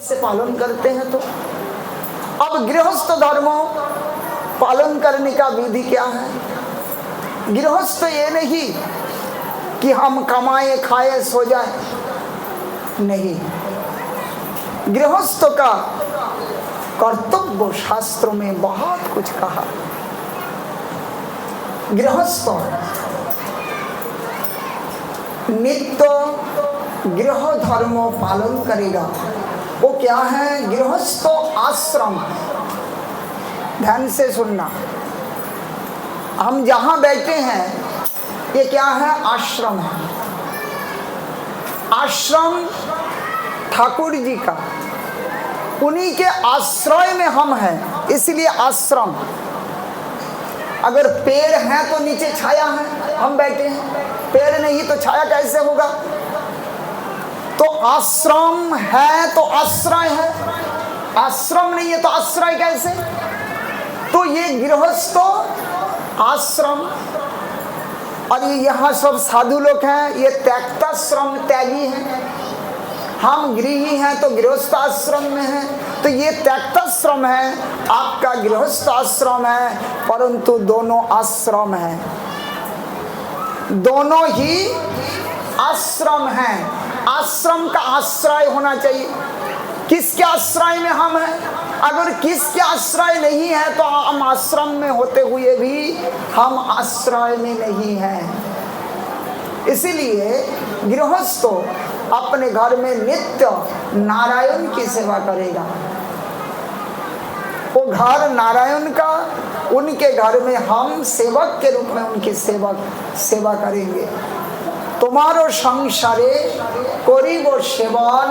से पालन करते हैं। तो अब गृहस्थ धर्मों पालन करने का विधि क्या है? गृहस्थ ये नहीं कि हम कमाए खाए सो जाए, नहीं। गृहस्थ का कर्तव्य शास्त्रों में बहुत कुछ कहा। गृहस्थ नित्य गृह धर्म पालन करेगा। वो क्या है? गृहस्थ आश्रम। ध्यान से सुनना, हम जहां बैठे हैं ये क्या है? आश्रम है। आश्रम ठाकुर जी का, उन्हीं के आश्रय में हम हैं, इसलिए आश्रम। अगर पेड़ है तो नीचे छाया है, हम बैठे हैं। पेड़ नहीं तो छाया कैसे होगा? तो आश्रम है तो आश्रय है, आश्रम नहीं है तो आश्रय कैसे? तो ये गृहस्थ आश्रम, और ये यहाँ सब साधु लोग हैं, ये त्यक्ताश्रम त्यागी हैं। हम गृही हैं तो गृहस्थ आश्रम में हैं, तो ये त्यक्ताश्रम है, आपका गृहस्थ आश्रम है, परंतु दोनों आश्रम हैं, दोनों ही आश्रम हैं। आश्रम का आश्रय होना चाहिए। किसके आश्रय में हम हैं? अगर किसके आश्रय नहीं है तो हम आश्रम में होते हुए भी हम आश्रय में नहीं हैं। इसीलिए गृहस्थ अपने घर में नित्य नारायण की सेवा करेगा। वो घर नारायण का, उनके घर में हम सेवक के रूप में उनकी सेवा करेंगे। तुम्हारो संसारे करिबो सेवन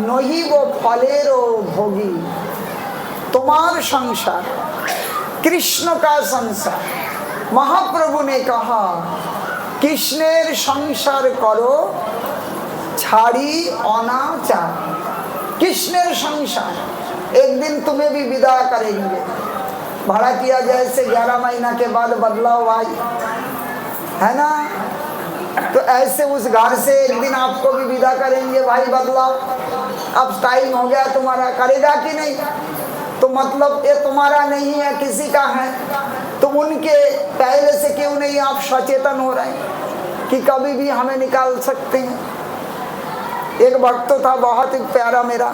नहिबो फलेरो भोगी। तुम्हारा संसार कृष्ण का संसार। महाप्रभु ने कहा कृष्णेर संसार करो छाड़ी अनाचार। कृष्णेर संसार एक दिन तुम्हें भी विदा करेंगे। भाड़ा किया जैसे 11 महीना के बाद बदलाव आई है ना, तो ऐसे उस घर से एक दिन आपको भी विदा करेंगे, भाई बदलाव, अब टाइम हो गया तुम्हारा। करेगा कि नहीं? तो मतलब ये तुम्हारा नहीं है, किसी का है। तो उनके पहले से क्यों नहीं आप सचेतन हो रहे हैं कि कभी भी हमें निकाल सकते हैं? एक भक्त तो था बहुत ही प्यारा मेरा,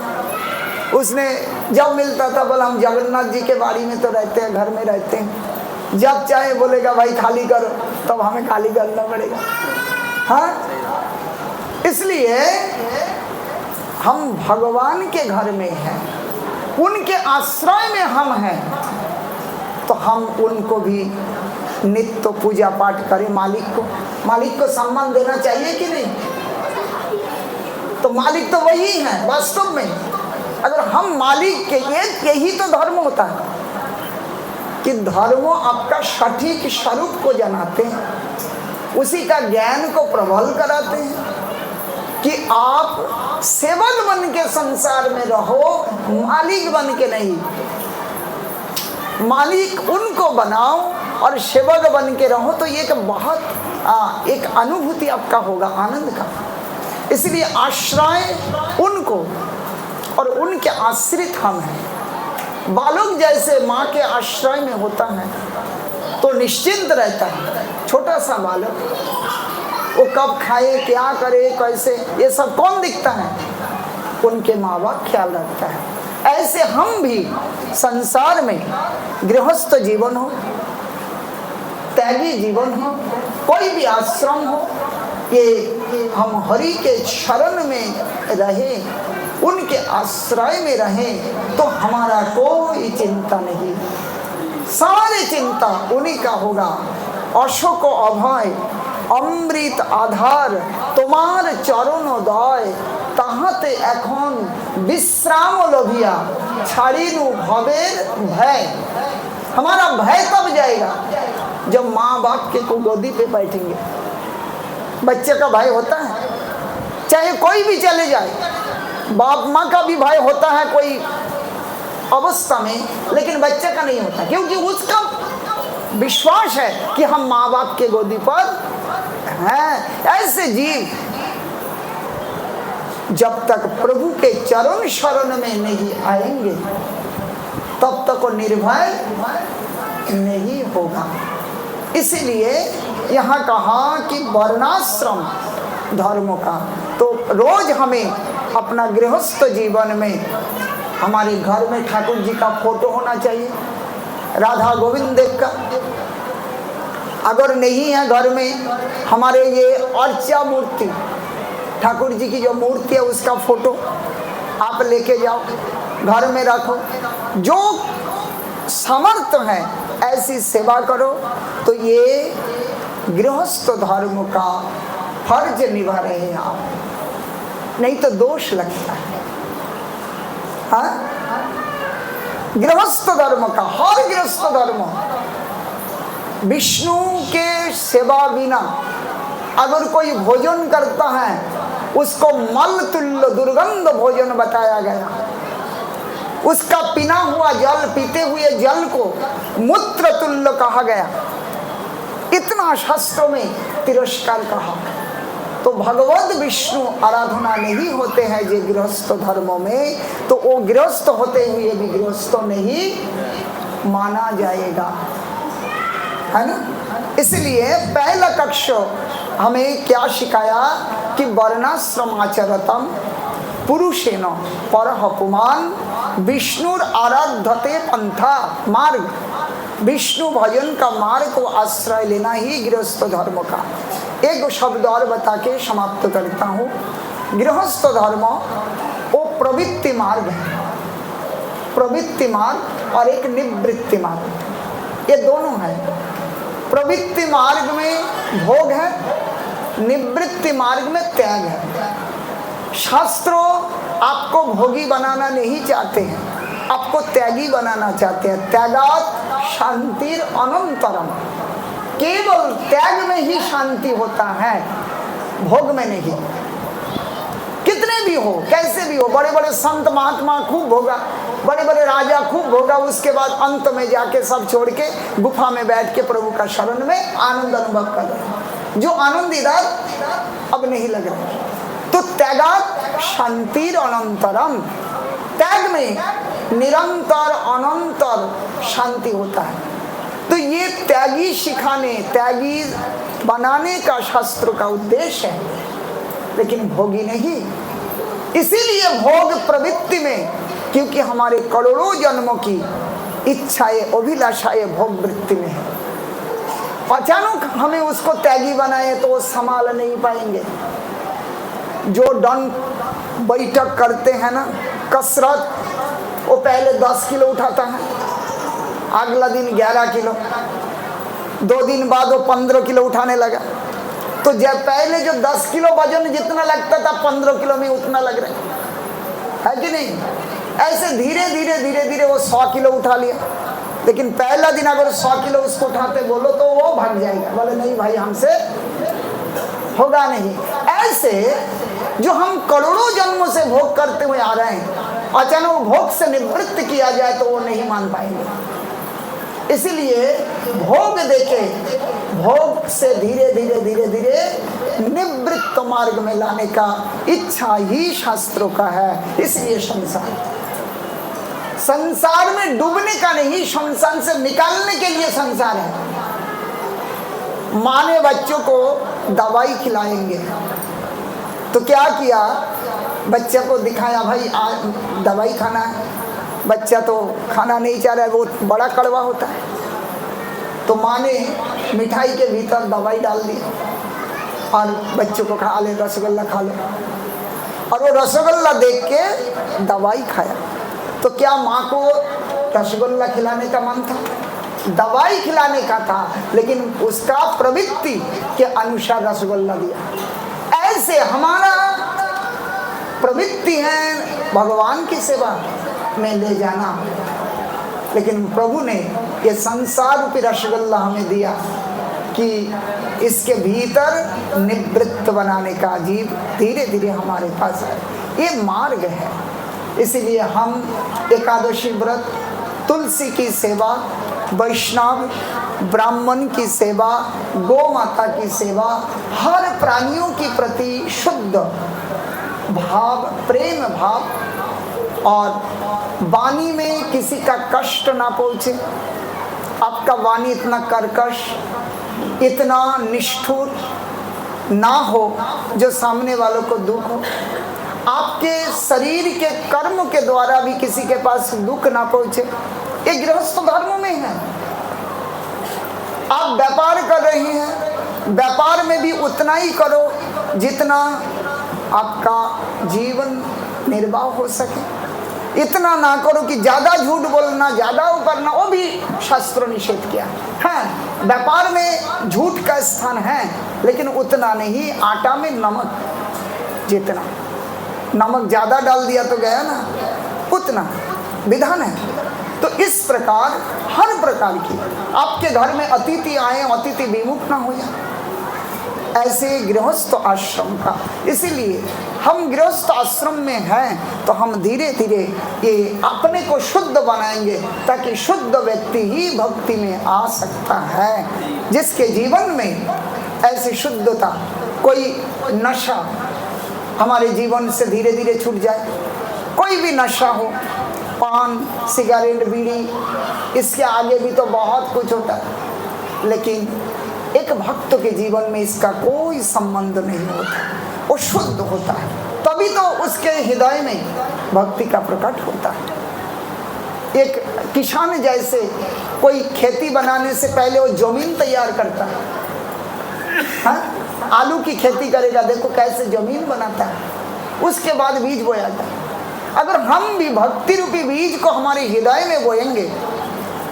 उसने जब मिलता था बोला हम जगन्नाथ जी के बाड़ी में तो रहते हैं, घर में रहते हैं, जब चाहे बोलेगा भाई खाली करो, तब हमें खाली करना पड़ेगा। हाँ, इसलिए हम भगवान के घर में हैं, उनके आश्रय में हम हैं, तो हम उनको भी नित्य पूजा पाठ करें। मालिक को सम्मान देना चाहिए कि नहीं? तो मालिक तो वही है वास्तव में। अगर हम मालिक के, यही तो धर्म होता है कि धर्म आपका सटीक स्वरूप को जनाते हैं, उसी का ज्ञान को प्रबल कराते हैं कि आप सेवक बन के संसार में रहो, मालिक बन के नहीं। मालिक उनको बनाओ और सेवक बन के रहो, तो ये बहुत एक अनुभूति आपका होगा, आनंद का। इसलिए आश्रय उनको और उनके आश्रित हम हैं। बालक जैसे माँ के आश्रय में होता है तो निश्चिंत रहता है। छोटा सा बालक, वो कब खाए, क्या करे, कैसे, ये सब कौन दिखता है? उनके माँ बाप ख्याल रखता है। ऐसे हम भी संसार में गृहस्थ जीवन हो, त्यागी जीवन हो, कोई भी आश्रम हो, ये हम हरि के शरण में रहे, उनके आश्रय में रहें, तो हमारा कोई चिंता नहीं। सारी चिंता उन्हीं का होगा। अशोक अभय अमृत आधार तुम्हार चरणोदय, ताहाते एखन विश्राम लभिया छाड़िनु भवेर भय। हमारा भय कब जाएगा? जब माँ बाप के को गोदी पे बैठेंगे। बच्चे का भय होता है, चाहे कोई भी चले जाए, बाप माँ का भी भय होता है कोई अवस्था में, लेकिन बच्चे का नहीं होता, क्योंकि उसका विश्वास है कि हम माँ बाप के गोदी पर हैं। ऐसे जीव जब तक प्रभु के चरण शरण में नहीं आएंगे तब तक वो निर्भय नहीं होगा। इसलिए यहाँ कहा कि वर्णाश्रम धर्मों का, तो रोज हमें अपना गृहस्थ जीवन में हमारे घर में ठाकुर जी का फोटो होना चाहिए, राधा गोविंद देव का। अगर नहीं है घर में हमारे ये अर्चा मूर्ति, ठाकुर जी की जो मूर्ति है उसका फोटो आप लेके जाओ, घर में रखो। जो समर्थ है ऐसी सेवा करो, तो ये गृहस्थ धर्म का फर्ज निभा रहे हैं आप, नहीं तो दोष लगता है। हाँ, गृहस्थ धर्म का, हर गृहस्थ धर्म विष्णु के सेवा बिना अगर कोई भोजन करता है उसको मल तुल्य दुर्गंध भोजन बताया गया। उसका पीना हुआ जल, पीते हुए जल को मूत्र तुल्य कहा गया। इतना शास्त्रों में तिरस्कार कहा। तो भगवत विष्णु आराधना नहीं होते हैं जो गृहस्थ धर्मों में, तो वो गृहस्थ होते हुए भी गृहस्थ नहीं माना जाएगा, है ना। इसलिए पहला कक्ष हमें क्या सिखाया कि वर्णाश्रम आचरतम पुरुषेण परः पुमान विष्णुर आराधते पंथा मार्ग, विष्णु भजन का मार्ग को आश्रय लेना ही गृहस्थ धर्म का। एक शब्द और बता के समाप्त करता हूँ। गृहस्थ धर्म वो प्रवृत्ति मार्ग है, प्रवृत्ति मार्ग और एक निवृत्ति मार्ग, ये दोनों है। प्रवृत्ति मार्ग में भोग है, निवृत्ति मार्ग में त्याग है। शास्त्रों आपको भोगी बनाना नहीं चाहते हैं, आपको त्यागी बनाना चाहते हैं। त्यागात शांतिर अनंतरम, केवल त्याग में ही शांति होता है, भोग में नहीं। कितने भी हो, कैसे भी हो, बड़े बड़े संत महात्मा खूब भोगा, बड़े बड़े राजा खूब भोगा, उसके बाद अंत में जाके सब छोड़ के गुफा में बैठ के प्रभु का शरण में आनंद अनुभव कर रहे। जो आनंद इधर अब नहीं लग रहा। तो त्यागात शांतिर अनंतरम, त्याग में निरंतर अनंतर शांति होता है। तो ये त्यागी सिखाने, त्यागी बनाने का शास्त्र का उद्देश्य है, लेकिन भोगी नहीं। इसीलिए भोग प्रवृत्ति में, क्योंकि हमारे करोड़ों जन्मों की इच्छाएं, अभिलाषाएं भोग वृत्ति में है। अचानक हमें उसको त्यागी बनाए तो वो संभाल नहीं पाएंगे। जो दंड बैठक करते हैं ना, कसरत, वो पहले 10 किलो उठाता है, अगला दिन 11 किलो, 2 दिन बाद वो 15 किलो उठाने लगा। तो जब पहले जो 10 किलो वजन जितना लगता था 15 किलो में उतना लग रहा है कि नहीं। ऐसे धीरे धीरे धीरे धीरे वो 100 किलो उठा लिया। लेकिन पहला दिन अगर 100 किलो उसको उठाते बोलो तो वो भाग जाएगा, बोले नहीं भाई हमसे होगा नहीं। ऐसे जो हम करोड़ों जन्मों से भोग करते हुए आ रहे हैं, अचानक भोग से निवृत्त किया जाए तो वो नहीं मान पाएंगे। इसलिए भोग देके, भोग से धीरे धीरे धीरे धीरे निवृत्त मार्ग में लाने का इच्छा ही शास्त्रों का है। इसलिए संसार में डूबने का नहीं, संसार से निकालने के लिए संसार है। माँ ने बच्चों को दवाई खिलाएंगे तो क्या किया, बच्चे को दिखाया भाई आज दवाई खाना है। बच्चा तो खाना नहीं चाह रहा है, वो बड़ा कड़वा होता है। तो माँ ने मिठाई के भीतर दवाई डाल दी और बच्चों को खा ले, रसगुल्ला खा लो। और वो रसगुल्ला देख के दवाई खाया। तो क्या माँ को रसगुल्ला खिलाने का मन था? दवाई खिलाने का था, लेकिन उसका प्रवृत्ति के अनुसार रसगुल्ला दिया। ऐसे हमारा प्रवृत्ति है भगवान की सेवा में ले जाना, लेकिन प्रभु ने ये संसार रूपी रसगुल्ला हमें दिया कि इसके भीतर निवृत्त बनाने का जीव धीरे धीरे हमारे पास है। ये मार्ग है। इसीलिए हम एकादशी व्रत, तुलसी की सेवा, वैष्णव ब्राह्मण की सेवा, गौ माता की सेवा, हर प्राणियों के प्रति शुद्ध भाव, प्रेम भाव, और वाणी में किसी का कष्ट ना पहुंचे। आपका वाणी इतना कर्कश, इतना निष्ठुर ना हो जो सामने वालों को दुख हो। आपके शरीर के कर्म के द्वारा भी किसी के पास दुख ना पहुंचे। ये गृहस्थ धर्म में है। आप व्यापार कर रहे हैं, व्यापार में भी उतना ही करो जितना आपका जीवन निर्वाह हो सके। इतना ना करो कि ज्यादा झूठ बोलना, ज्यादा वो करना, वो भी शास्त्रों निषेध किया है। व्यापार में झूठ का स्थान है, लेकिन उतना नहीं। आटा में नमक, जितना नमक ज्यादा डाल दिया तो गया ना, उतना विधान है। तो इस प्रकार हर प्रकार की आपके घर में अतिथि आए, अतिथि विमुख ना हो जाए, ऐसे गृहस्थ आश्रम का। इसीलिए हम गृहस्थ आश्रम में हैं तो हम धीरे धीरे ये अपने को शुद्ध बनाएंगे, ताकि शुद्ध व्यक्ति ही भक्ति में आ सकता है, जिसके जीवन में ऐसी शुद्धता, कोई नशा हमारे जीवन से धीरे धीरे छूट जाए। कोई भी नशा हो, पान, सिगरेट, बीड़ी, इसके आगे भी तो बहुत कुछ होता है, लेकिन एक भक्त के जीवन में इसका कोई संबंध नहीं होता। वो शुद्ध होता है, तभी तो उसके हृदय में भक्ति का प्रकट होता है। एक किसान जैसे कोई खेती बनाने से पहले वो जमीन तैयार करता है। हाँ? आलू की खेती करेगा, देखो कैसे जमीन बनाता है, उसके बाद बीज बोयाता है। अगर हम भी भक्ति रूपी बीज को हमारे हृदय में बोएंगे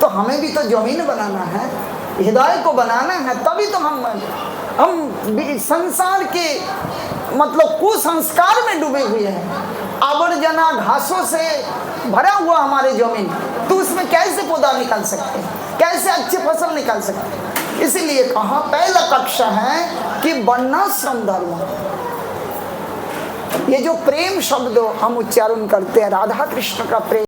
तो हमें भी तो जमीन बनाना है, हृदय को बनाना है, तभी तो हम संसार के मतलब कुसंस्कार में डूबे हुए हैं। आवर्जना घासों से भरा हुआ हमारे जमीन, तो उसमें कैसे पौधा निकाल सकते हैं, कैसे अच्छी फसल निकाल सकते हैं। इसीलिए कहा पहला कक्षा है कि वर्णाश्रम धर्म। ये जो प्रेम शब्द हम उच्चारण करते हैं, राधा कृष्ण का प्रेम